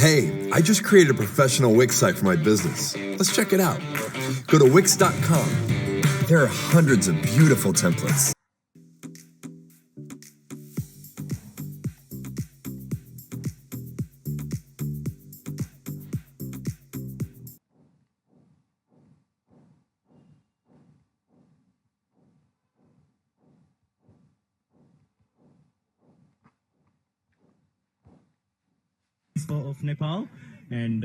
Hey, I just created a professional Wix site for my business. Let's check it out. Go to Wix.com. There are hundreds of beautiful templates. Of Nepal, and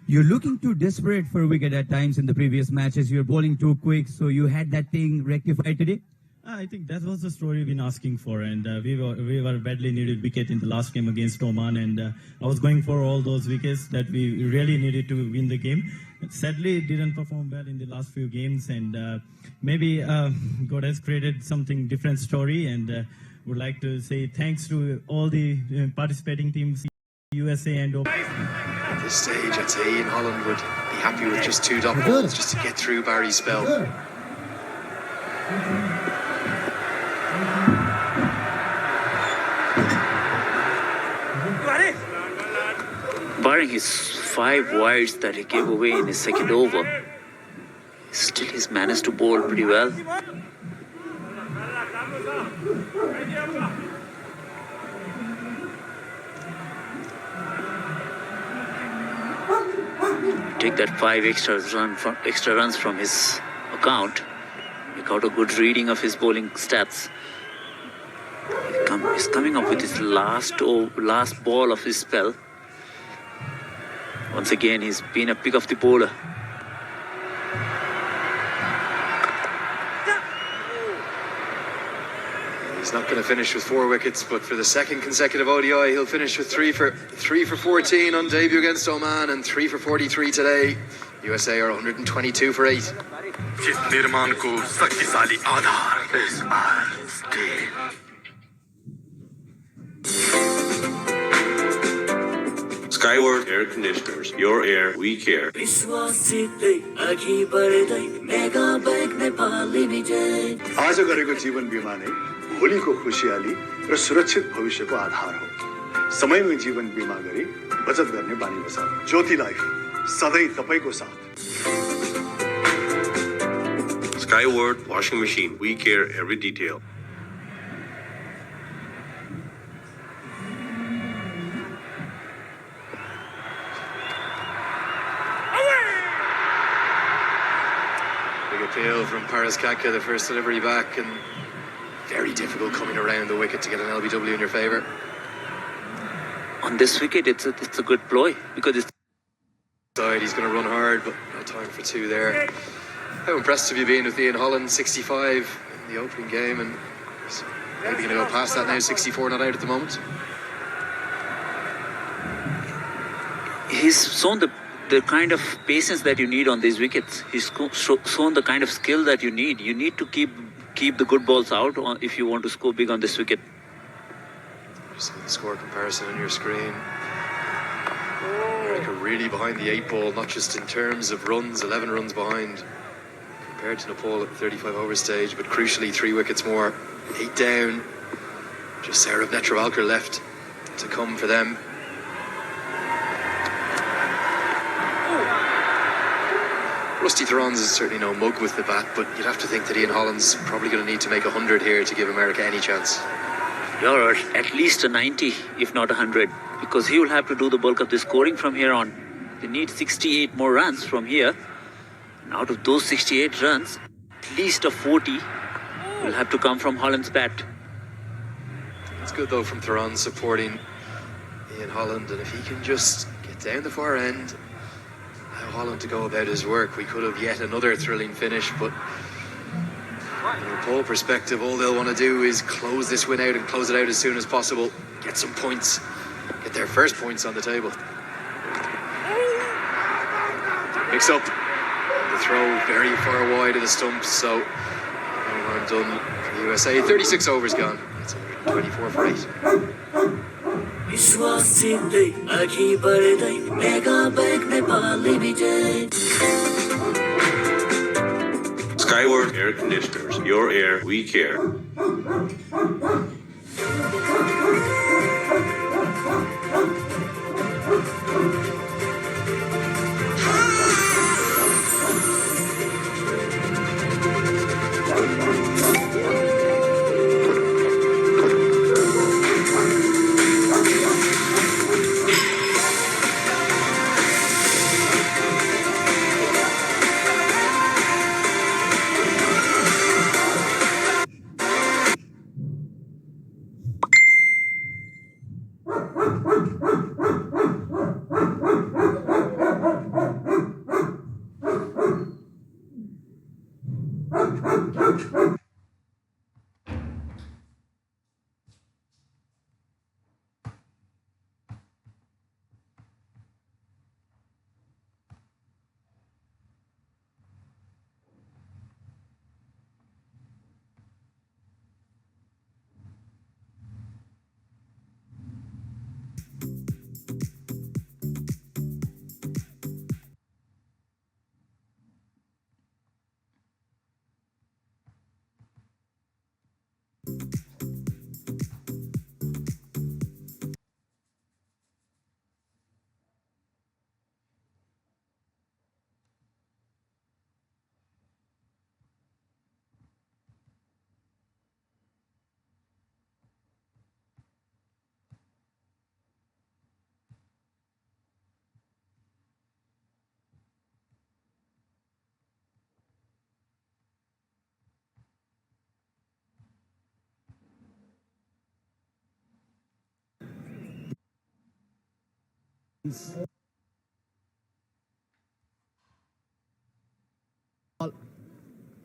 You're looking too desperate for a wicket at times in the previous matches. You're bowling too quick, so you had that thing rectified today? I think that was the story we've been asking for, and we were badly needed wicket in the last game against Oman, and I was going for all those wickets that we really needed to win the game. Sadly, it didn't perform well in the last few games, and maybe God has created something different story, and would like to say thanks to all the participating teams, USA and Oman. At this stage, I'd say Ian Holland would be happy with just 2 dot balls just to get through Barry's spell. Barring his 5 wides that he gave away in his second over, still he's managed to bowl pretty well. Take that 5 extra runs from his account. He got a good reading of his bowling stats. He's coming up with his last ball of his spell. Once again, he's been a pick of the bowler. He's not going to finish with 4 wickets, but for the second consecutive ODI, he'll finish with 3 for 14 on debut against Oman and 3 for 43 today. USA are 122 for 8. Skyward Air Conditioners, your air, we care. आज गरेको जीवन बीमा नै भोलिको खुशियाली र सुरक्षित भविष्यको आधार हो। समयमै जीवन बीमा गरी बचत गर्ने बानी बसाऊ। ज्योति लाइफ सधैँ तपाईको साथ। Skyward Washing Machine, we care every detail. Big appeal from Paris Katka, the first delivery back, and very difficult coming around the wicket to get an LBW in your favour. On this wicket, it's a good ploy because it's He's going to run hard, but no time for 2 there. How impressed have you been with Ian Holland? 65 in the opening game, and he's maybe going to go past that now. 64 not out at the moment. he's shown the kind of patience that you need on these wickets. He's shown the kind of skill that you need. You need to keep the good balls out if you want to score big on this wicket. Just the score comparison on your screen. America really behind the 8 ball, not just in terms of runs, 11 runs behind compared to Nepal at the 35 over stage, but crucially 3 wickets more, 8 down. Just Sarah Netravalkar left to come for them. Rusty Theron's is certainly no mug with the bat, but you'd have to think that Ian Holland's probably going to need to make 100 here to give America any chance. Or at least a 90, if not 100, because he will have to do the bulk of the scoring from here on. They need 68 more runs from here. And out of those 68 runs, at least a 40 will have to come from Holland's bat. It's good though from Theron supporting Ian Holland, and if he can just get down the far end, allow Holland to go about his work, we could have yet another thrilling finish. But from a Nepal perspective, all they'll want to do is close this win out and close it out as soon as possible, get some points, get their first points on the table. Mix up the throw very far wide of the stumps, so no harm done for the USA. 36 overs gone. It's 124 for 8. Skyward Air Conditioners, your air, we care.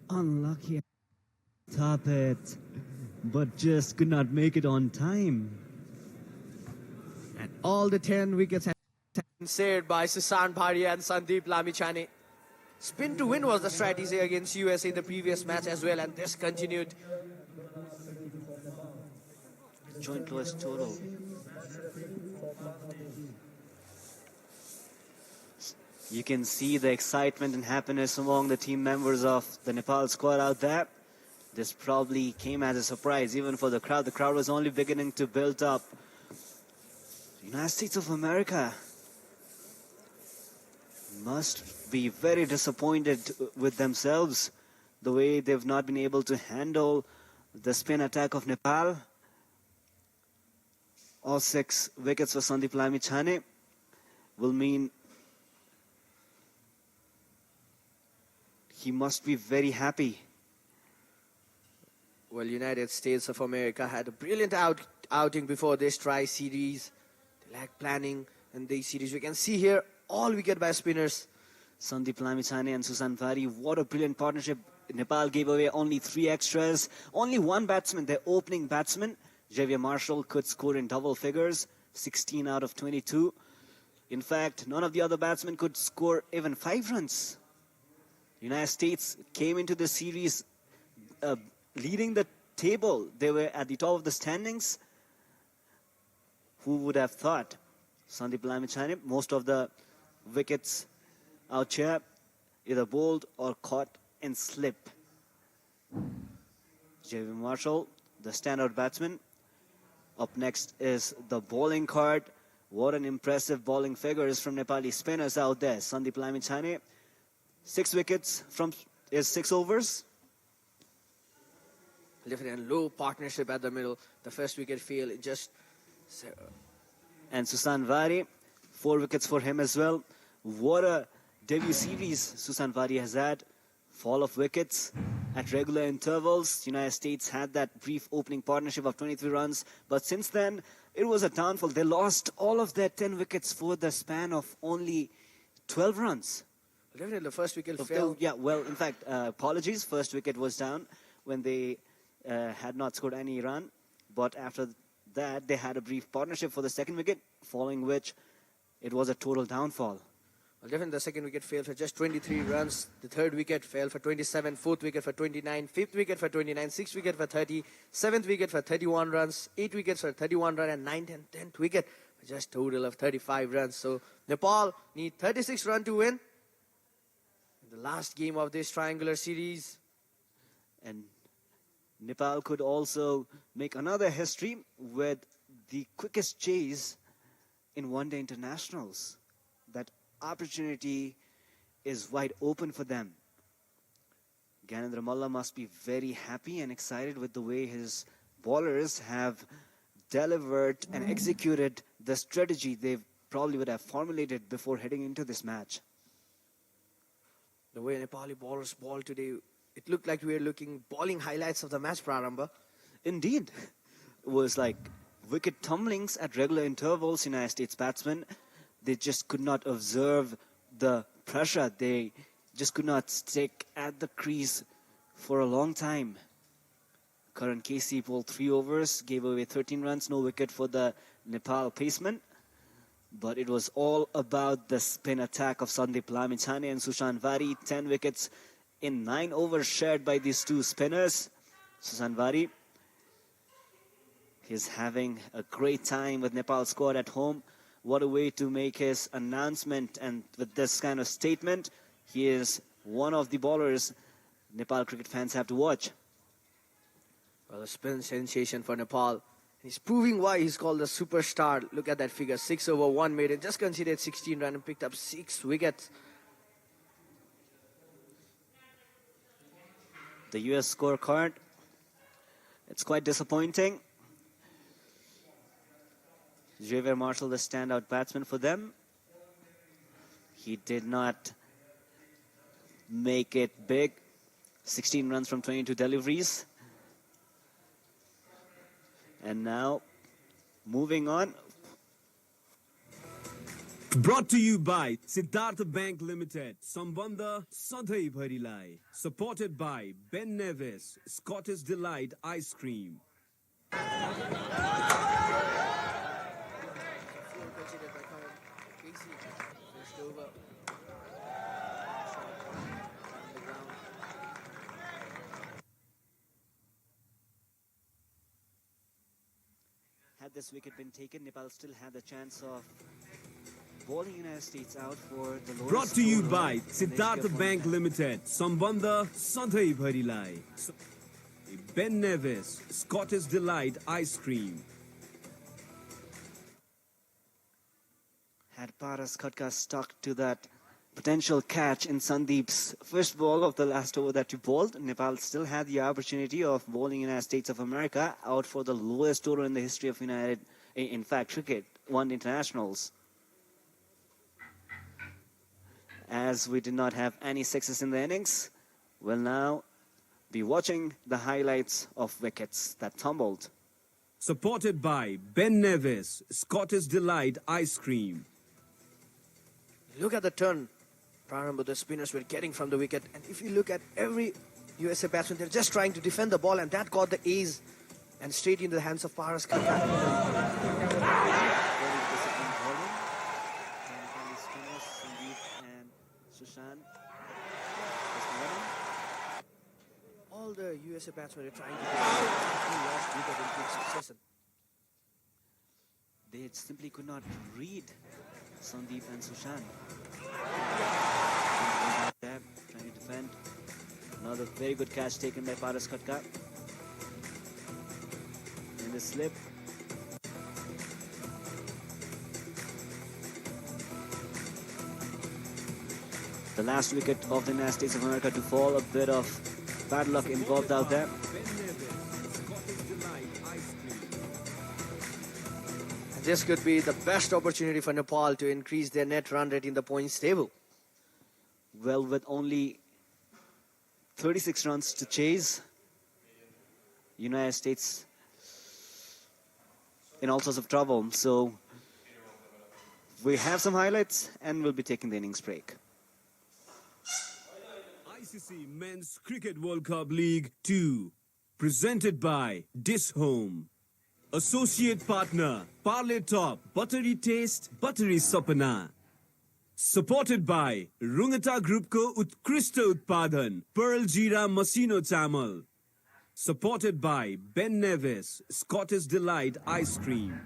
Unlucky. Top it, but just could not make it on time. And all the 10 wickets have been saved by Susan Bharia and Sandeep Lamichhane. Spin to win was the strategy against USA in the previous match as well, and this continued. Joint lowest total. You can see the excitement and happiness among the team members of the Nepal squad out there. This probably came as a surprise even for the crowd. The crowd was only beginning to build up. United States of America must be very disappointed with themselves, the way they've not been able to handle the spin attack of Nepal. All 6 wickets for Sandeep Lamichhane will mean he must be very happy. Well, United States of America had a brilliant outing before this tri-series. They lacked planning in these series. We can see here all wicket by spinners. Sandeep Lamichhane and Susan Vari, what a brilliant partnership. Nepal gave away only 3 extras. Only one batsman, their opening batsman, Javier Marshall, could score in double figures, 16 out of 22. In fact, none of the other batsmen could score even 5 runs. United States came into the series leading the table. They were at the top of the standings. Who would have thought? Sandeep Lamichhane, most of the wickets out here, either bowled or caught in slip. Javier Marshall, the standout batsman. Up next is the bowling card. What an impressive bowling figures from Nepali spinners out there. Sandeep Lamichhane, 6 wickets from 6 overs. Definitely low partnership at the middle. The first wicket failed. And Susan Vari, 4 wickets for him as well. What a debut series Susan Vari has had. Fall of wickets at regular intervals. United States had that brief opening partnership of 23 runs. But since then, it was a downfall. They lost all of their 10 wickets for the span of only 12 runs. Definitely the first wicket fell. Yeah, well, in fact, apologies. First wicket was down when they had not scored any run. But after that, they had a brief partnership for the second wicket, following which it was a total downfall. Well, definitely the second wicket fell for just 23 runs. The third wicket fell for 27, fourth wicket for 29, fifth wicket for 29, sixth wicket for 30, seventh wicket for 31 runs, 8 wickets for 31 runs, and 9th and 10th wicket for just total of 35 runs. So Nepal need 36 runs to win in the last game of this triangular series. And Nepal could also make another history with the quickest chase in one-day internationals. That opportunity is wide open for them. Gyanendra Malla must be very happy and excited with the way his bowlers have delivered and executed the strategy they probably would have formulated before heading into this match. The way Nepali bowlers ball today, it looked like we were looking bowling highlights of the match, Prarambha. Indeed. It was like wicket tumblings at regular intervals. United States batsmen, they just could not observe the pressure. They just could not stick at the crease for a long time. Karan Casey bowled 3 overs, gave away 13 runs, no wicket for the Nepal paceman. But it was all about the spin attack of Sandeep Lamichhane and Sushant Vari. 10 wickets in 9 overs shared by these two spinners. Sushant Vari, he's having a great time with Nepal squad at home. What a way to make his announcement, and with this kind of statement, he is one of the bowlers Nepal cricket fans have to watch. Well, a spin sensation for Nepal. He's proving why he's called the superstar. Look at that figure, 6 over 1 maiden, just conceded 16 runs and picked up 6 wickets. The US scorecard, it's quite disappointing. Javier Marshall, the standout batsman for them. He did not make it big. 16 runs from 22 deliveries. And now, moving on. Brought to you by Siddhartha Bank Limited, Sambandha Sadhai Bharilai. Supported by Ben Nevis, Scottish Delight Ice Cream. Had this wicket been taken, Nepal still had the chance of bowling United States out for the lowest Brought to you score by in the Siddhartha history of Bank one Limited, Sambandha Sadhai Bharilai. Ben Nevis, Scottish Delight Ice Cream. Had Paras Khatka stuck to that potential catch in Sandeep's first ball of the last over that he bowled, Nepal still had the opportunity of bowling United States of America out for the lowest total in the history of cricket, one internationals. As we did not have any sixes in the innings, we'll now be watching the highlights of wickets that tumbled. Supported by Ben Nevis, Scottish Delight Ice Cream. Look at the turn Prarambha, the spinners were getting from the wicket. And if you look at every USA batsman, they're just trying to defend the ball, and that got the ace and straight into the hands of Paras Khatka. All the USA batsmen are trying to lost wicket in quick succession. They simply could not read Sandeep and Sushant. Trying to defend. Another very good catch taken by Paras Khatka. In the slip. The last wicket of the United States of America to fall. A bit of bad luck involved out there. This could be the best opportunity for Nepal to increase their net run rate in the points table. Well, with only 36 runs to chase, United States in all sorts of trouble. So we have some highlights and we'll be taking the innings break. ICC Men's Cricket World Cup League 2. Presented by Dish Home. Associate Partner, Parle Top, Buttery Taste, Buttery Sapana. Supported by Rungata Group Ko Utkrishta Utpadan, Pearl Jeera Masino Chamal. Supported by Ben Nevis, Scottish Delight Ice Cream.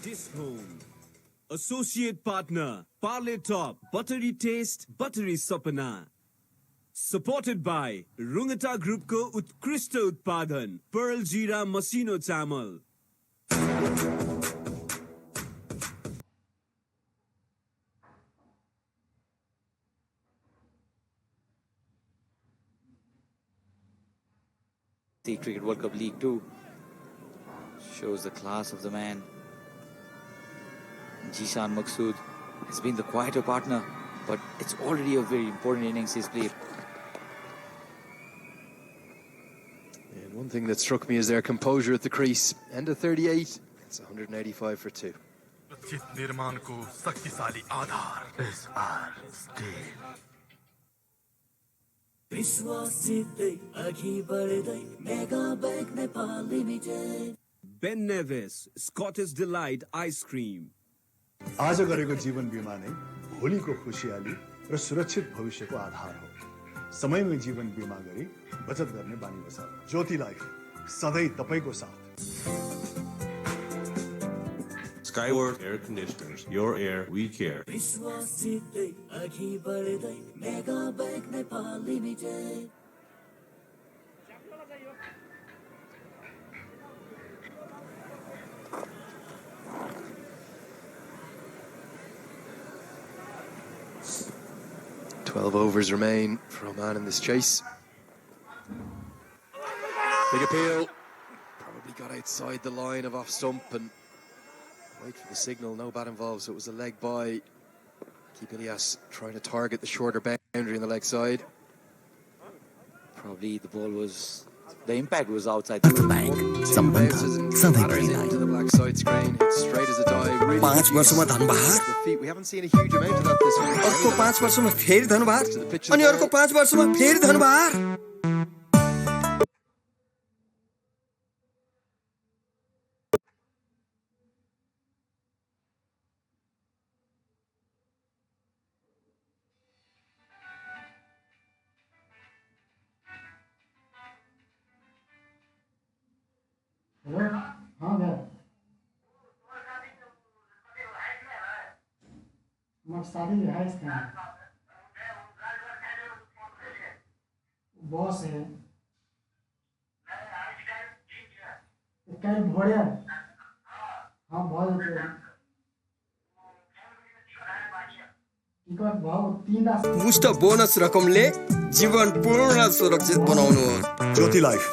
This Home. Associate Partner, Parle Top, Buttery Taste, Buttery Sapna. Supported by Rungata Group ko Utkrishta Utpadan, Pearl Jeera Masino Chamal. The Cricket World Cup League 2 shows the class of the man. Jishan Maqsood has been the quieter partner, but it's already a very important innings he's played. And one thing that struck me is their composure at the crease. End of 38, it's 185 for 2. Ben Nevis, Scottish Delight Ice Cream. आज गरेको जीवन बीमा नै भोलिको खुशियाली र सुरक्षित भविष्यको आधार हो। समयमै जीवन बीमा गरी बचत गर्ने बानी बसाऊ। ज्योति लाइफ सधैँ तपाईको साथ। Skyward Air Conditioners. Your air, we care. 12 overs remain for Oman in this chase. Big appeal. Probably got outside the line of off stump and wait for the signal. No bat involved, so it was a leg by. Keep Ilyas trying to target the shorter boundary on the leg side. Probably the ball was, the impact was outside. Into the black side screen, hits straight as a die. Really 5 वर्षमा धनबहार the feet. We haven't seen a huge amount of that this week. अर्को 5 वर्षमा फेरि धनबहार अनि अर्को 5 वर्षमा फेरि धनबहार शादी रिहाइश का बॉस है कल भोड़िया हाँ बहुत मुष्ट बोनस रकमले जीवन पूर्ण सुरक्षित बनाउनु हो ज्योति लाइफ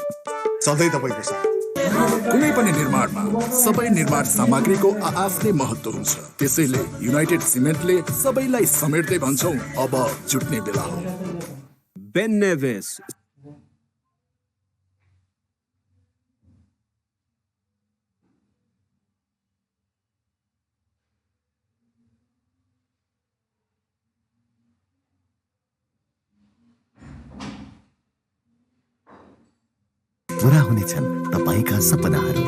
सधैँ तपाईको साथ कुनै पनि निर्माणमा सबै निर्माण सामग्रीको आफ्नै महत्त्व हुन्छ त्यसैले युनाइटेड सिमेन्टले सबैलाई समेट्दै भन्छौं अब जुट्ने बेला हो Ben Nevis. पूरा हुनेछन् तपाईका सपनाहरू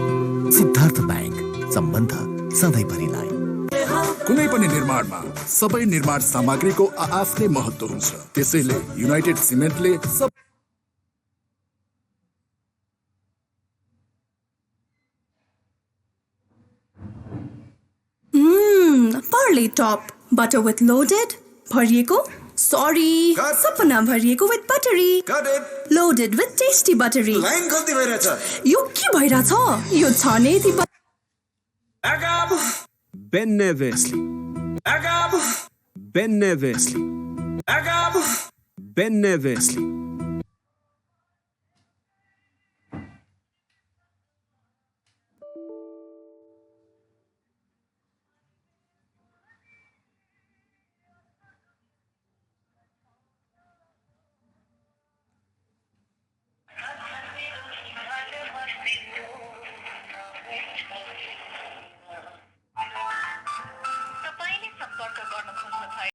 सिद्धार्थ बैंक सम्बन्ध सधैँभरिलाई कुनै पनि निर्माणमा सबै निर्माण सामग्रीको आफ्नै महत्त्व हुन्छ त्यसैले United सिमेन्टले Parle Top butter with loaded भरिएको Sorry, सपना भरिएको with buttery. Got it. Loaded with tasty buttery. Line गल्ती भइरहेछ यो के भइरहेछ यो छ नि ती Ben Nevis. Ben Nevis. Ben Nevis.